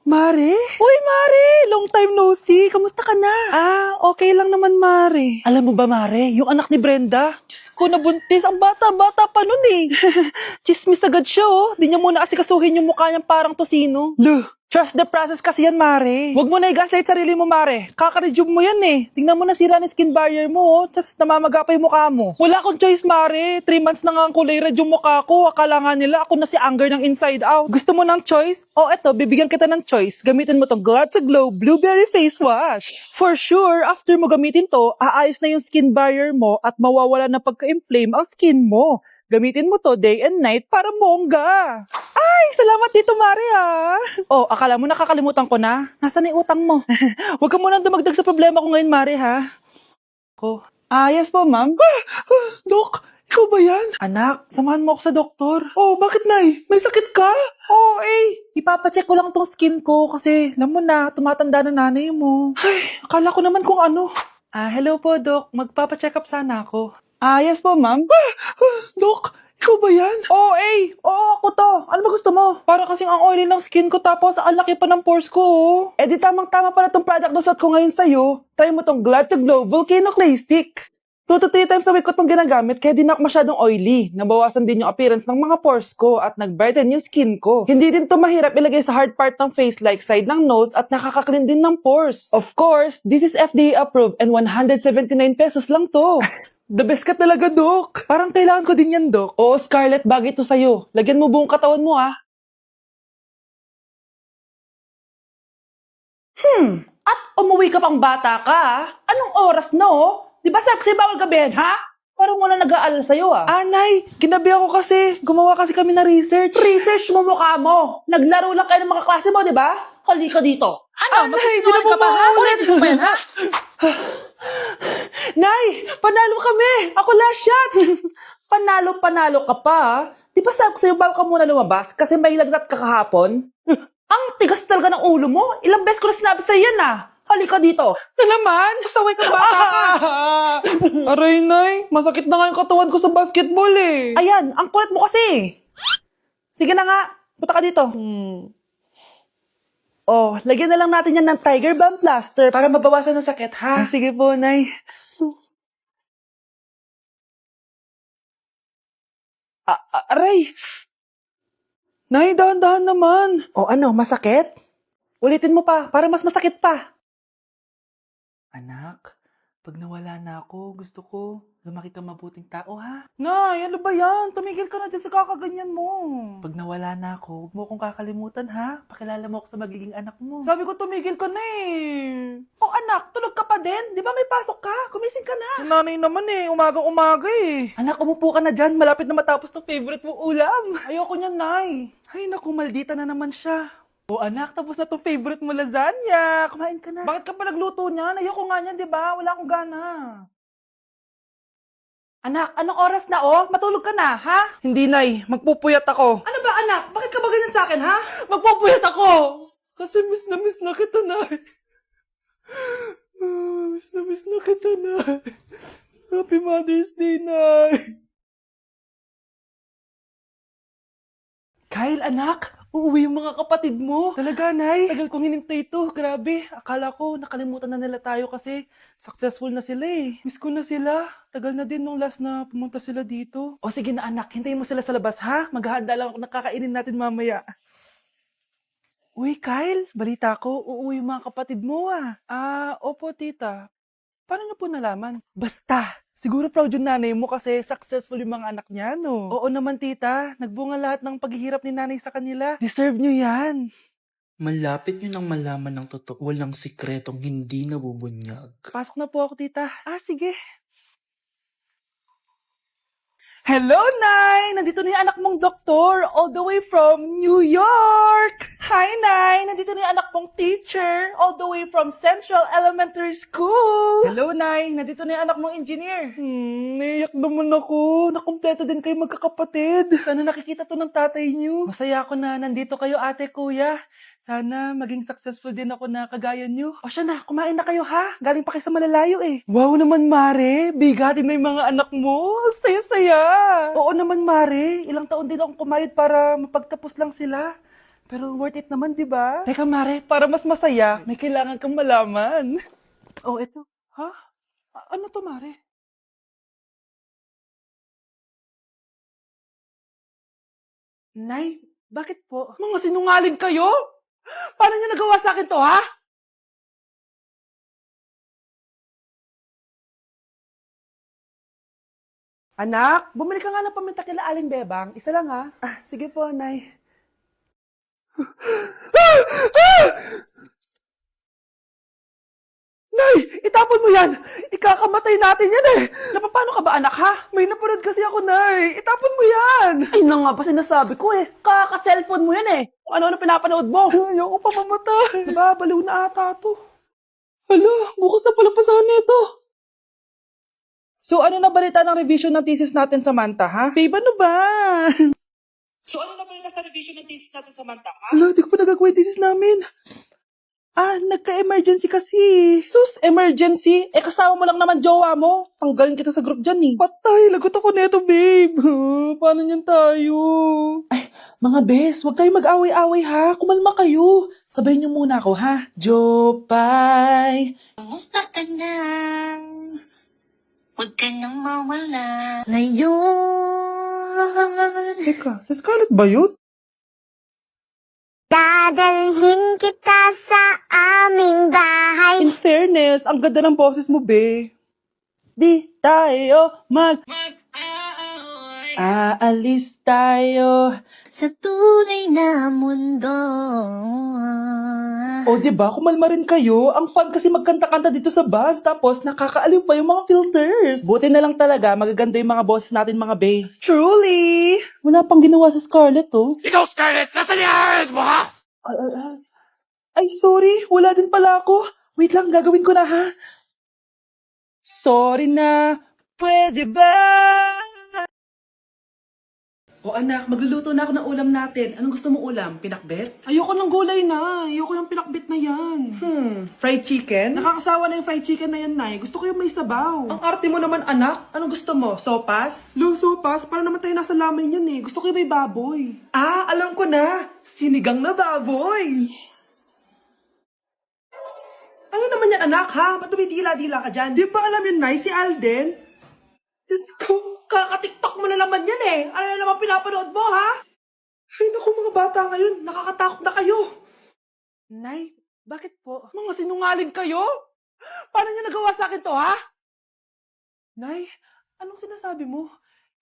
Mare? Uy, Mare! Long time no see. Kamusta ka na? Okay lang naman, Mare. Alam mo ba, Mare? Yung anak ni Brenda, Diyos ko, nabuntis. Ang bata-bata pa nun eh. Chismis agad siya oh. Di niya muna asikasuhin yung mukha niyang parang tosino. Trust the process kasi yan, Mare. Huwag mo na i-gaslight sarili mo, Mare. Kaka-rejuve mo yan eh. Tingnan mo na sira ng skin barrier mo, oh. Tapos namamaga pa yung mukha mo. Wala akong choice, Mare. 3 months na nga ang kulay red yung mukha ko. Akala nga nila ako na si Anger ng inside out. Gusto mo ng choice? Eto, bibigyan kita ng choice. Gamitin mo tong Glad to Glow Blueberry Face Wash. For sure, after mo gamitin to, aayos na yung skin barrier mo at mawawala na pagka-inflame ang skin mo. Gamitin mo to day and night para bongga. Ay, salamat dito, Mare, akala mo nakakalimutan ko na? Nasaan na yung utang mo? Huwag ka munang dumagdag sa problema ko ngayon, Mare, ha? Yes po, ma'am. Dok, ikaw ba yan? Anak, samahan mo ako sa doktor. Bakit, Nay? May sakit ka? Ipapacheck ko lang tong skin ko kasi, alam mo na, tumatanda na nanay mo. Ay, akala ko naman kung ano. Hello po, Dok. Magpapacheck up sana ako. Yes po, ma'am. Dok, ikaw ba yan? Oo, ako to. Ano ba gusto mo? Para kasing ang oily ng skin ko tapos ang laki pa ng pores ko, oh. Di tamang-tama pala tong product na suot ko ngayon sa'yo. Try mo tong Glad to Glow Volcano Clay Stick. 2 to 3 times a week ko tong ginagamit kaya di na ako masyadong oily. Nabawasan din yung appearance ng mga pores ko at nag-brighten yung skin ko. Hindi din to mahirap ilagay sa hard part ng face like side ng nose at nakaka-clean din ng pores. Of course, this is FDA approved and 179 pesos lang to. The best ka talaga, Dok. Parang kailangan ko din yan, Dok. Oo, Scarlett, bagay to sa'yo. Lagyan mo buong katawan mo, ha? At umuwi ka pang bata ka, ha? Anong oras na, oh? Di ba sexy bawal gabihin, ha? Parang wala nag-aalala sa'yo, Nay, ginabi ako kasi. Gumawa kasi kami na research. Research mo mukha mo. Naglaro lang kayo ng mga klase mo, di ba? Halika dito. Ano? Magsisinungaling ka ba, ha? Ulitin mo ba yan, ha? Nay, panalo kami! Ako last shot! Panalo ka pa, ha? Di ba sabi ko sa'yo bago ka muna lumabas kasi may lagnat ka kahapon? Ang tigas talaga ng ulo mo. Ilang beses ko na sinabi sa'yo yan, Halika dito. Na naman? Pasaway ka bata ka. Aray, Nay. Masakit na nga yung katawan ko sa basketball, eh. Ayan, ang kulit mo kasi. Sige na nga. Punta ka dito. Lagyan na lang natin yan ng Tiger Balm Plaster para mabawasan ng sakit, ha? Sige po, Nay. Aray! Nay, dahan-dahan naman. Ano, masakit? Ulitin mo pa, para mas masakit pa. Anak, pag nawala na ako, gusto ko lumaki ka mabuting tao, ha? Nay, ano ba yan? Tumigil ka na dyan sa kakaganyan mo. Pag nawala na ako, huwag mo akong kakalimutan, ha? Pakilala mo ako sa magiging anak mo. Sabi ko, tumigil ka na eh. Anak, tulog ka pa din? Di ba may pasok ka? Kumising ka na. Si nanay naman eh, umagang-umaga eh. Anak, umupo ka na dyan. Malapit na matapos ng favorite mong ulam. Ayoko niyan, Nay. Ay, naku, maldita na naman siya. Anak, tapos na to favorite mo lasagna. Kumain ka na. Bakit ka pa nagluto niyan? Ayoko nga niyan, di ba? Wala akong gana. Anak, anong oras na, Matulog ka na, ha? Hindi, Nay. Magpupuyat ako. Ano ba, anak? Bakit ka ba ganyan sa akin, ha? Magpupuyat ako! Kasi miss na kita, Nay. Miss na kita, Nay. Happy Mother's Day, Nay. Kyle, anak, uuwi yung mga kapatid mo. Talaga, Nay? Tagal kong hinintay ito. Grabe, akala ko nakalimutan na nila tayo kasi successful na sila eh. Miss ko na sila. Tagal na din nung last na pumunta sila dito. Sige na, anak, hintayin mo sila sa labas, ha? Maghahanda lang ako ng kakainin natin mamaya. Uy, Kyle, balita ko, uuwi yung mga kapatid mo, opo, tita. Paano niyo po nalaman? Basta! Siguro proud yung nanay mo kasi successful yung mga anak niya, no? Oo naman, tita. Nagbunga lahat ng paghihirap ni nanay sa kanila. Deserve nyo yan. Malapit nyo nang malaman ng totoo. Walang sikretong hindi nabubunyag. Pasok na po ako, tita. Sige. Hello, Nay! Nandito na yung anak mong doktor all the way from New York! Hi, Nay! Nandito na yung anak mong teacher all the way from Central Elementary School! Hello, Nay! Nandito na yung anak mong engineer! Naiyak naman ako. Nakumpleto din kayo magkakapatid. Sana nakikita to ng tatay niyo. Masaya ako na nandito kayo, ate, kuya. Sana maging successful din ako na kagaya nyo. Siya na, kumain na kayo ha. Galing pa kayo sa malalayo eh. Wow naman, Mare. Bigatin na yung mga anak mo. Saya-saya. Oo naman, Mare. Ilang taon din akong kumayod para mapagtapos lang sila. Pero worth it naman, di ba? Teka, Mare, para mas masaya, may kailangan kang malaman. Oh, eto. Ha? Ano to, Mare? Nay, bakit po? Mga sinungaling kayo? Paano niya nagawa sa akin to, ha? Anak, bumili ka nga ng paminta kila Aling Bebang. Isa lang, ha? Ah, sige po, Nay. Nay, itapon mo yan! Ikakamatay natin yan eh! Napapano ka ba, anak, ha? May napanood kasi ako, Nay. Itapon mo yan! Ay na nga ba sinasabi ko eh. Kaka-cellphone mo yan eh. Kung ano-ano pinapanood mo. Ayoko pa mamatay. Diba, baliw na ata to. Hala, bukas na pala pasahan nito. So, ano na balita ng revision ng thesis natin, Samantha, ha? Babe, ano ba? So, ano na balita sa revision ng thesis natin, Samantha, ha? Hala, di ko pa nagagawa yung thesis namin. Ah, nagka-emergency kasi. Sus, emergency? Eh, kasama mo lang naman jowa mo. Tanggalin kita sa group dyan eh. Patay, lagot ako neto, babe. Paano niyan tayo? Ay, mga bes, huwag kayo mag-away-away ha. Kumalma kayo. Sabayin niyo muna ako ha. Jopay. Kumusta ka na? Huwag ka nang mawala. Ngayon, Teka, si Scarlett ba yun? dadalhin kita sa aming bahay. In fairness, ang ganda ng boses mo, be. Di tayo aalis tayo. Sa tunay na mundo. O, diba? Kumalma rin kayo. Ang fun kasi magkanta-kanta dito sa bus. Tapos, nakakaaliw pa yung mga filters. Buti na lang talaga, magaganda yung mga boses natin, mga bae. Truly! Wala pang ginawa sa Scarlett, oh. Ikaw, Scarlett! Nasaan yung IRS mo, ha? Ay, sorry. Wala din pala ako. Wait lang, gagawin ko na, ha? Sorry na. Pwede ba? O anak, magluluto na ako ng ulam natin. Anong gusto mo ulam? Pinakbet? Ayoko ng gulay na. Ayoko yung pinakbet na yan. Fried chicken? Nakakasawa na yung fried chicken na yan, Nay. Gusto ko yung may sabaw. Ang arte mo naman, anak. Anong gusto mo? Sopas? Sopas? Para naman tayo nasa lamay niyan eh. Gusto ko yung may baboy. Ah, alam ko na. Sinigang na baboy. Ano naman yan, anak, ha? Ba't tumitila-dila ka dyan? Di ba alam yun, Nay? Si Alden? Diyos ko, kaka-tiktok mo na naman yan eh. Ano na naman pinapanood mo, ha? Ay, naku, mga bata ngayon. Nakakatakot na kayo. Nay, bakit po? Mga sinungaling kayo? Paano niyo nagawa sa akin to, ha? Nay, anong sinasabi mo?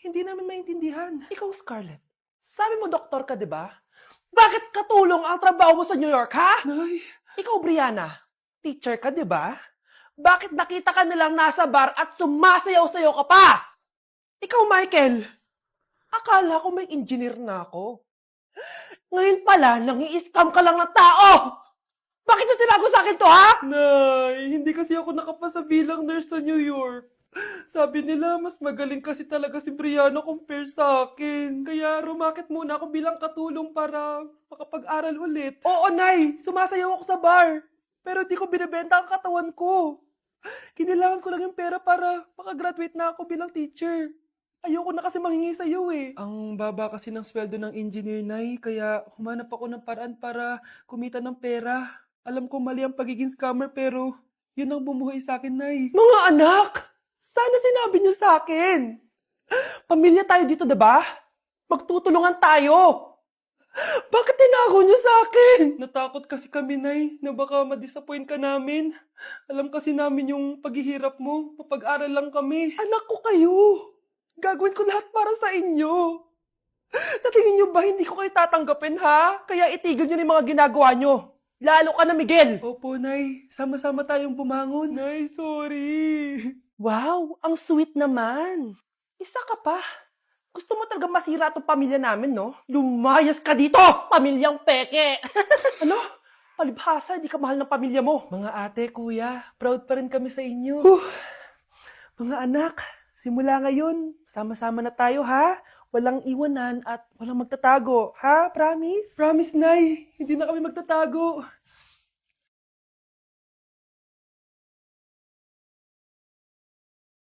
Hindi namin maintindihan. Ikaw, Scarlett. Sabi mo, doktor ka, di ba? Bakit katulong ang trabaho mo sa New York, ha? Nay. Ikaw, Brianna. Teacher ka, di ba? Bakit nakita ka nilang nasa bar at sumasayaw-sayaw ka pa? Ikaw, Michael. Akala ko may engineer na ako. Ngayon pala, nangi-scam ka lang ng tao! Bakit nyo tinago sa akin to, ha? Nay, hindi kasi ako nakapasa bilang nurse sa New York. Sabi nila, mas magaling kasi talaga si Brianna compare sa akin. Kaya rumakit muna ako bilang katulong para makapag-aral ulit. Oo, Nay, sumasayaw ako sa bar. Pero di ko binibenta ang katawan ko. Kailangan ko lang yung pera para makagraduate na ako bilang teacher. Ayoko na kasi manghingi sa'yo eh. Ang baba kasi ng sweldo ng engineer, Nay, kaya humanap ako ng paraan para kumita ng pera. Alam ko mali ang pagiging scammer pero yun ang bumuhay sa akin, Nay. Mga anak! Sana sinabi niyo sa akin. Pamilya tayo dito, diba? Magtutulungan tayo. Bakit tinago niyo sa akin? Natakot kasi kami, Nay, na baka ma-disappoint ka namin. Alam kasi namin yung paghihirap mo. Mapag-aral lang kami. Anak ko kayo. Gagawin ko lahat para sa inyo. Sa tingin niyo ba hindi ko kayo tatanggapin, ha? Kaya itigil niyo na yung mga ginagawa niyo. Lalo ka na, Miguel. Opo, Nay. Sama-sama tayong bumangon. Nay, sorry. Wow, ang sweet naman. Isa ka pa. Gusto mo talaga masira itong pamilya namin, no? Lumayas ka dito! Pamilyang peke! Ano? Palibhasa, hindi ka mahal ng pamilya mo. Mga ate, kuya, proud pa rin kami sa inyo. Mga anak, simula ngayon, sama-sama na tayo, ha? Walang iwanan at walang magtatago, ha? Promise? Promise, Nay. Hindi na kami magtatago.